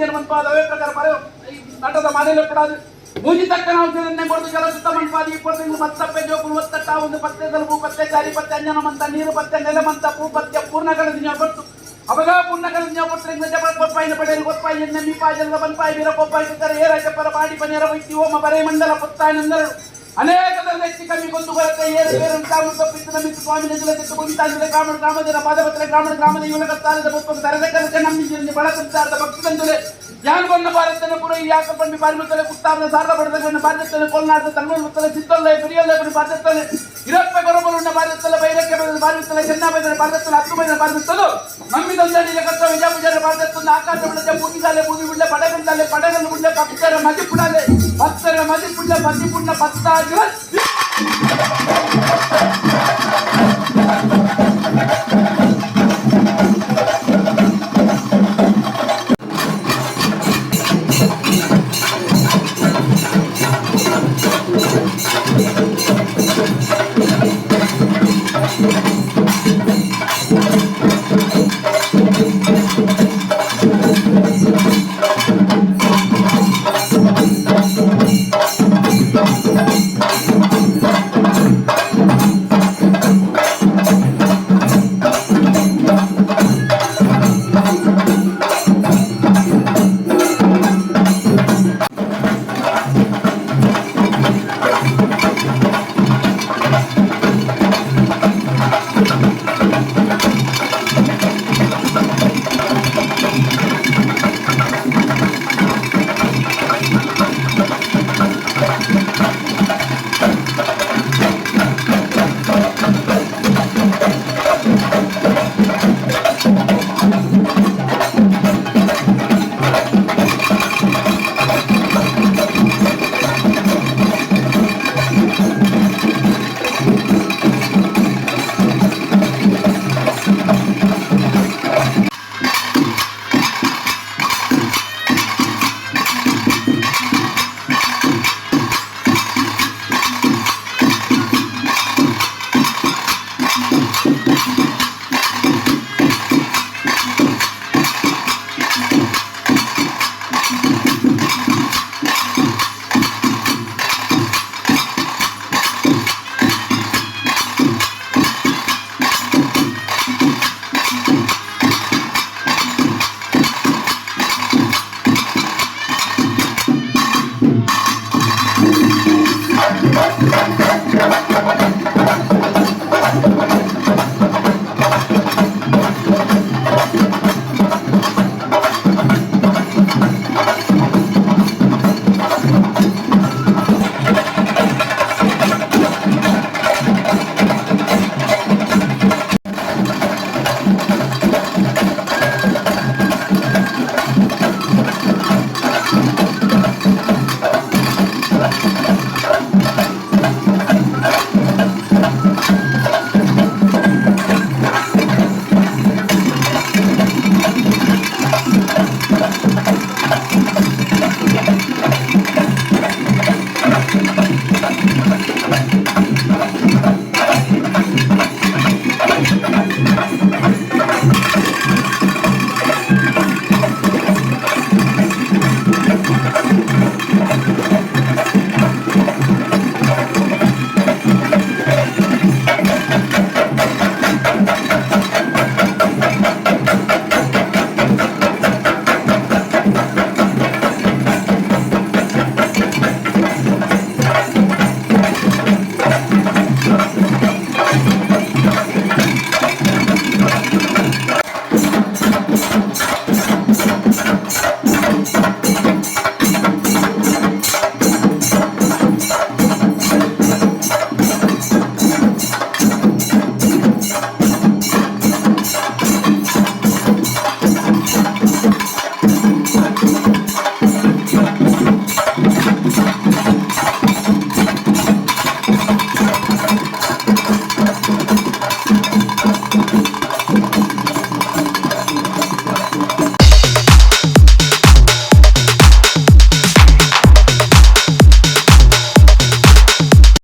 ಔಷಧಿಯನ್ನು ಮನ್ಪಾದ ಅವೇ ಪ್ರಕಾರ ಬರೋ ನಟದ ಮನೆಯಲ್ಲಿ ಕೊಡೋದು ಮೂಜಿ ತಕ್ಕನ ಔಷಧಿಯನ್ನೇ ಕೊಡದು ಕೆಲ ಸುತ್ತ ಮನ್ಪಾದ ಇಪ್ಪತ್ತು ಮತ್ತಪ್ಪೆ ಜೋಪುಲು ಒತ್ತಟ್ಟ ಒಂದು ಪತ್ತೆ ತಲುಪು ಪತ್ತೆ ಚಾರಿ ಪತ್ತೆ ಅಂಜನ ಮಂತ ನೀರು ಪತ್ತೆ ನೆಲೆ ಮಂತ ಪೂ ಪತ್ತೆ ಪೂರ್ಣಗಳನ್ನು ಕೊಟ್ಟು ಅವಾಗ ಪೂರ್ಣಗಳನ್ನು ಕೊಟ್ಟರೆ ಜಬ ಕೊಪ್ಪಾಯಿನ ಪಡೆಯಲು ಕೊಪ್ಪಾಯಿ ಎನ್ನ ಮೀಪಾಜಲ ಬಂಪಾಯಿ ವೀರ ಕೊಪ್ಪಾಯಿ ಸುತ್ತರ ಏರಾಜಪ್ಪರ ಪಾಡಿ ಪನೆಯರ ವೈದ್ಯ ಓಮ ಬರೇ ಮಂಡಲ ಪುತ್ತಾಯನೆಂದರು ಅನೇಕ ಹೆಚ್ಚು ಕಮ್ಮಿ ಗೊಂದು ಬರುತ್ತೆ ಏರು ಬೇರೆ ಕಾಮು ತಪ್ಪಿತ್ತು ನಮಿತ್ತು ಸ್ವಾಮಿ ನೆಜಲ ತೆತ್ತು ಕುಂತಾಂಜಲ ಗ್ರಾಮಣ ಗ್ರಾಮದ ಪಾದಪತ್ರ ಗ್ರಾಮದ ಇವನ ಕತ್ತಾರದ ಪುಸ್ತಕ ತರದ ಕಲಕ ನಮ್ಮಿಂಜಿನ ಬಳ ಸಂಚಾರದ ಭಕ್ತಂದುಲೆ ಯಾನಗೊಂಡ ಭಾರತನ ಪುರ ಯಾಕ ಬಂದು ಪಾರ್ಮಿತಲೆ ಕುತ್ತಾರದ ಸಾರದ ಬಡದನ್ನು ಭಾರತದಲ್ಲಿ ಕೊಲ್ನಾದ ತನ್ನೂರು ಸಿದ್ದಲ್ಲ ಬಿರಿಯಲ್ಲ ಭಾರತದಲ್ಲಿ ಇರಪ್ಪ ಗೊರಬಲುಂಡ ಭಾರತದಲ್ಲಿ ಬೈರಕ್ಕೆ ಬಂದ ಭಾರತದಲ್ಲಿ ಚೆನ್ನಬೈದರ ಭಾರತದಲ್ಲಿ ಹತ್ತುಬೈದರ ಭಾರತದಲ್ಲೂ ನಮ್ಮಿದೊಂದಡಿಯ ಕಷ್ಟ ವಿಜಯಪುಜರ ಭಾರತದಲ್ಲಿ ಆಕಾಶ ಬಿಡದೆ ಭೂಮಿಗಾಲೆ ಭೂಮಿ ಬಿಡ್ಲೆ ಪಡಗಂಡಲೆ ಪಡಗನ್ನು ಬಿಡ್ಲೆ ಪಕ್ಷರ ಮದಿಪುಡಲೆ ಭಕ್ತರ ಮದಿಪುಡ್ಲೆ ಮದಿಪುಣ್ಣ ಪತ್ತಾಗಿರ